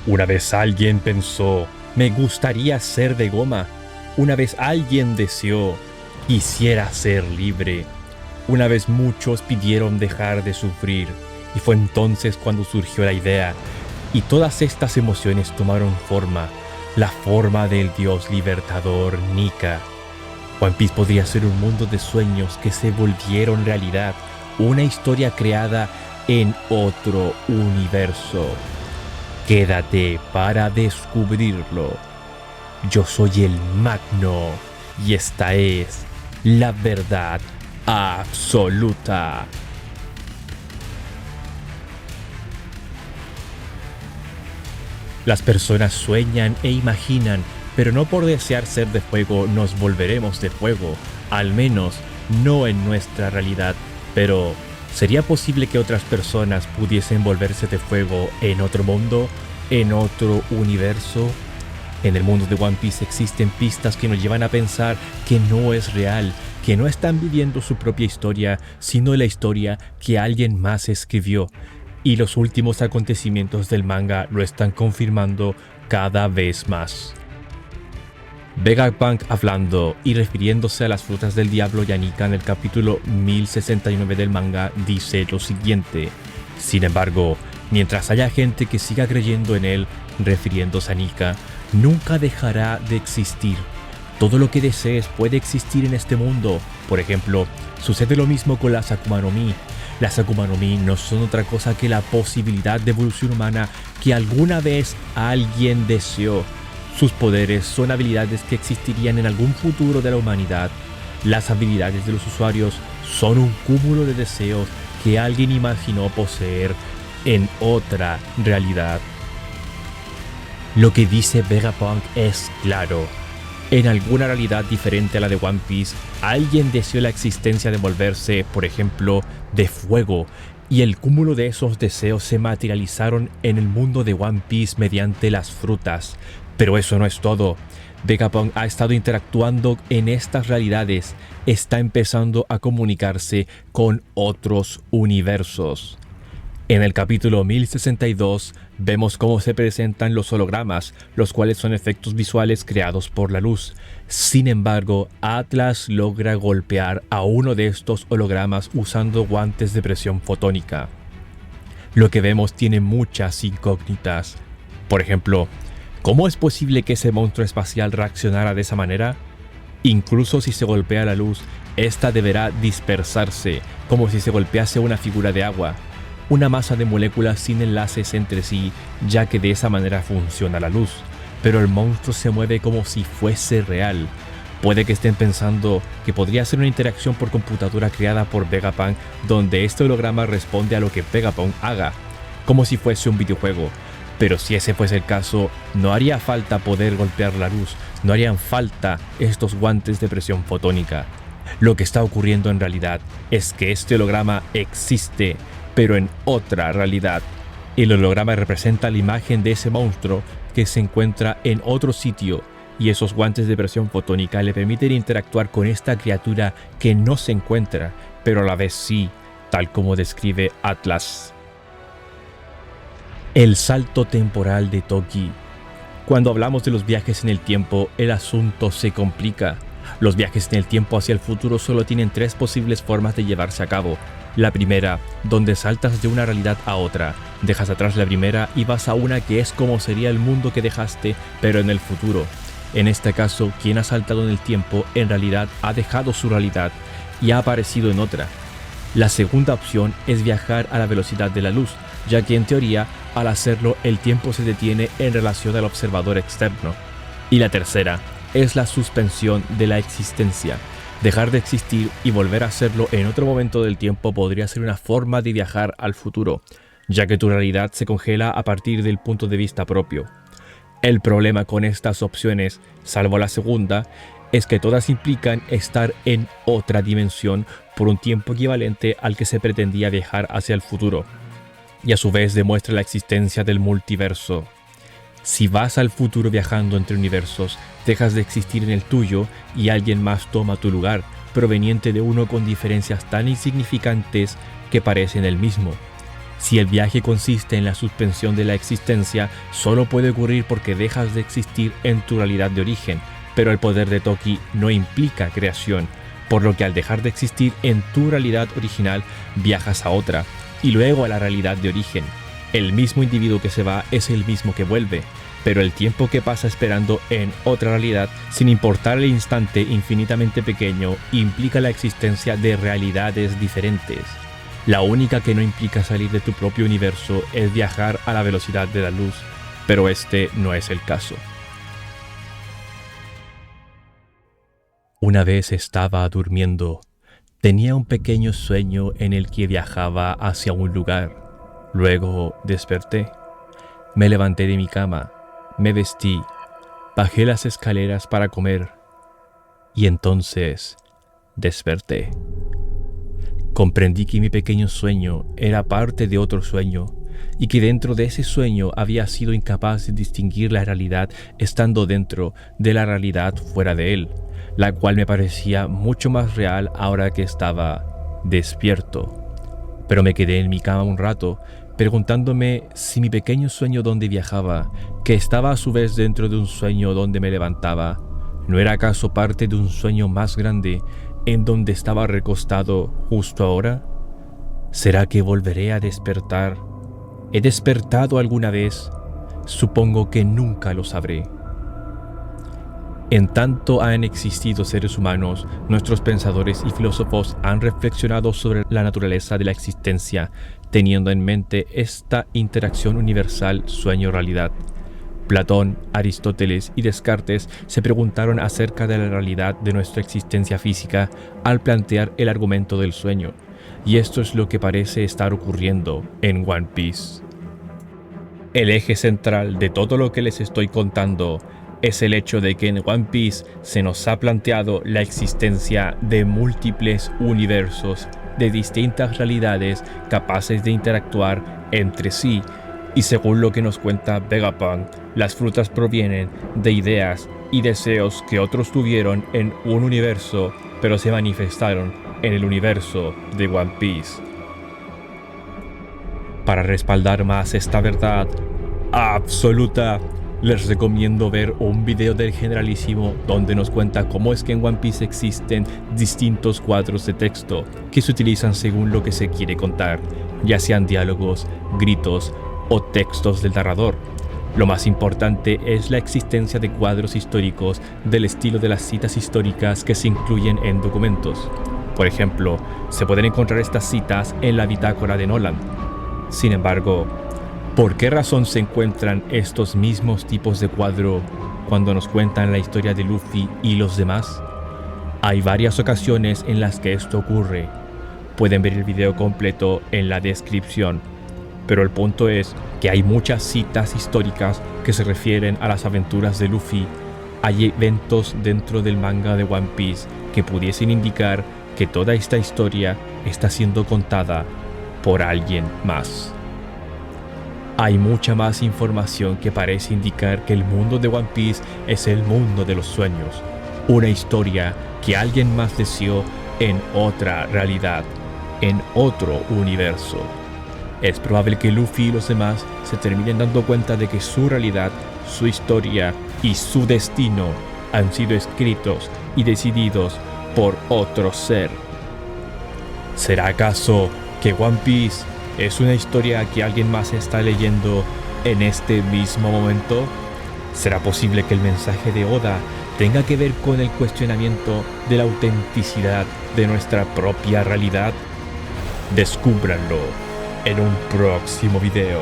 Una vez alguien pensó, me gustaría ser de goma. Una vez alguien deseó, quisiera ser libre. Una vez muchos pidieron dejar de sufrir. Y fue entonces cuando surgió la idea. Y todas estas emociones tomaron forma. La forma del dios libertador Nika. One Piece podría ser un mundo de sueños que se volvieron realidad. Una historia creada en otro universo. Quédate para descubrirlo. Yo soy el Magno y esta es la verdad absoluta. Las personas sueñan e imaginan, pero no por desear ser de fuego nos volveremos de fuego, al menos no en nuestra realidad. Pero, ¿sería posible que otras personas pudiesen volverse de fuego en otro mundo, en otro universo? En el mundo de One Piece existen pistas que nos llevan a pensar que no es real, que no están viviendo su propia historia, sino la historia que alguien más escribió. Y los últimos acontecimientos del manga lo están confirmando cada vez más. Vegapunk hablando y refiriéndose a las frutas del diablo y a Nika en el capítulo 1069 del manga dice lo siguiente: sin embargo, mientras haya gente que siga creyendo en él, refiriéndose a Nika, nunca dejará de existir. Todo lo que desees puede existir en este mundo. Por ejemplo, sucede lo mismo con las Akuma no Mi. Las Akuma no Mi no son otra cosa que la posibilidad de evolución humana que alguna vez alguien deseó. Sus poderes son habilidades que existirían en algún futuro de la humanidad. Las habilidades de los usuarios son un cúmulo de deseos que alguien imaginó poseer en otra realidad. Lo que dice Vegapunk es claro. En alguna realidad diferente a la de One Piece, alguien deseó la existencia de volverse, por ejemplo, de fuego, y el cúmulo de esos deseos se materializaron en el mundo de One Piece mediante las frutas. Pero eso no es todo. Vegapunk ha estado interactuando en estas realidades, está empezando a comunicarse con otros universos. En el capítulo 1062 vemos cómo se presentan los hologramas, los cuales son efectos visuales creados por la luz. Sin embargo, Atlas logra golpear a uno de estos hologramas usando guantes de presión fotónica. Lo que vemos tiene muchas incógnitas. Por ejemplo, ¿cómo es posible que ese monstruo espacial reaccionara de esa manera? Incluso si se golpea la luz, esta deberá dispersarse, como si se golpease una figura de agua. Una masa de moléculas sin enlaces entre sí, ya que de esa manera funciona la luz. Pero el monstruo se mueve como si fuese real. Puede que estén pensando que podría ser una interacción por computadora creada por Vegapunk, donde este holograma responde a lo que Vegapunk haga, como si fuese un videojuego. Pero si ese fuese el caso, no haría falta poder golpear la luz, no harían falta estos guantes de presión fotónica. Lo que está ocurriendo en realidad es que este holograma existe, pero en otra realidad. El holograma representa la imagen de ese monstruo que se encuentra en otro sitio, y esos guantes de presión fotónica le permiten interactuar con esta criatura que no se encuentra, pero a la vez sí, tal como describe Atlas. El salto temporal de Toki. Cuando hablamos de los viajes en el tiempo, el asunto se complica. Los viajes en el tiempo hacia el futuro solo tienen tres posibles formas de llevarse a cabo. La primera, donde saltas de una realidad a otra, dejas atrás la primera y vas a una que es como sería el mundo que dejaste, pero en el futuro. En este caso, quien ha saltado en el tiempo en realidad ha dejado su realidad y ha aparecido en otra. La segunda opción es viajar a la velocidad de la luz, ya que en teoría, al hacerlo, el tiempo se detiene en relación al observador externo. Y la tercera es la suspensión de la existencia. Dejar de existir y volver a hacerlo en otro momento del tiempo podría ser una forma de viajar al futuro, ya que tu realidad se congela a partir del punto de vista propio. El problema con estas opciones, salvo la segunda, es que todas implican estar en otra dimensión por un tiempo equivalente al que se pretendía viajar hacia el futuro, y a su vez demuestra la existencia del multiverso. Si vas al futuro viajando entre universos, dejas de existir en el tuyo y alguien más toma tu lugar, proveniente de uno con diferencias tan insignificantes que parecen el mismo. Si el viaje consiste en la suspensión de la existencia, solo puede ocurrir porque dejas de existir en tu realidad de origen, pero el poder de Toki no implica creación, por lo que al dejar de existir en tu realidad original, viajas a otra, y luego a la realidad de origen. El mismo individuo que se va es el mismo que vuelve, pero el tiempo que pasa esperando en otra realidad, sin importar el instante infinitamente pequeño, implica la existencia de realidades diferentes. La única que no implica salir de tu propio universo es viajar a la velocidad de la luz, pero este no es el caso. Una vez estaba durmiendo. Tenía un pequeño sueño en el que viajaba hacia un lugar. Luego desperté. Me levanté de mi cama, me vestí, bajé las escaleras para comer y entonces desperté. Comprendí que mi pequeño sueño era parte de otro sueño y que dentro de ese sueño había sido incapaz de distinguir la realidad estando dentro de la realidad fuera de él, la cual me parecía mucho más real ahora que estaba despierto. Pero me quedé en mi cama un rato, preguntándome si mi pequeño sueño donde viajaba, que estaba a su vez dentro de un sueño donde me levantaba, ¿no era acaso parte de un sueño más grande en donde estaba recostado justo ahora? ¿Será que volveré a despertar? ¿He despertado alguna vez? Supongo que nunca lo sabré. En tanto han existido seres humanos, nuestros pensadores y filósofos han reflexionado sobre la naturaleza de la existencia, teniendo en mente esta interacción universal sueño-realidad. Platón, Aristóteles y Descartes se preguntaron acerca de la realidad de nuestra existencia física al plantear el argumento del sueño, y esto es lo que parece estar ocurriendo en One Piece. El eje central de todo lo que les estoy contando es el hecho de que en One Piece se nos ha planteado la existencia de múltiples universos de distintas realidades capaces de interactuar entre sí, y según lo que nos cuenta Vegapunk, las frutas provienen de ideas y deseos que otros tuvieron en un universo, pero se manifestaron en el universo de One Piece. Para respaldar más esta verdad absoluta, les recomiendo ver un video del Generalísimo donde nos cuenta cómo es que en One Piece existen distintos cuadros de texto que se utilizan según lo que se quiere contar, ya sean diálogos, gritos o textos del narrador. Lo más importante es la existencia de cuadros históricos del estilo de las citas históricas que se incluyen en documentos. Por ejemplo, se pueden encontrar estas citas en la bitácora de Nolan. Sin embargo, ¿por qué razón se encuentran estos mismos tipos de cuadro cuando nos cuentan la historia de Luffy y los demás? Hay varias ocasiones en las que esto ocurre. Pueden ver el video completo en la descripción. Pero el punto es que hay muchas citas históricas que se refieren a las aventuras de Luffy. Hay eventos dentro del manga de One Piece que pudiesen indicar que toda esta historia está siendo contada por alguien más. Hay mucha más información que parece indicar que el mundo de One Piece es el mundo de los sueños, una historia que alguien más deseó en otra realidad, en otro universo. Es probable que Luffy y los demás se terminen dando cuenta de que su realidad, su historia y su destino han sido escritos y decididos por otro ser. ¿Será acaso que One Piece es una historia que alguien más está leyendo en este mismo momento? ¿Será posible que el mensaje de Oda tenga que ver con el cuestionamiento de la autenticidad de nuestra propia realidad? Descúbranlo en un próximo video.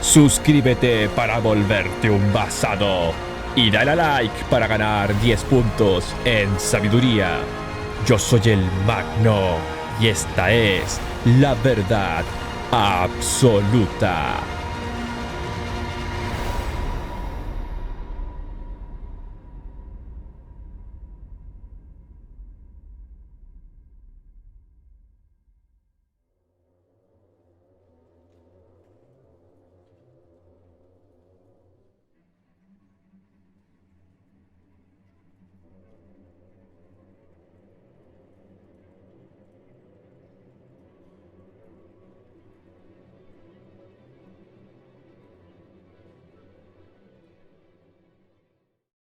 Suscríbete para volverte un basado y dale a like para ganar 10 puntos en sabiduría. Yo soy el Magno y esta es la verdad absoluta.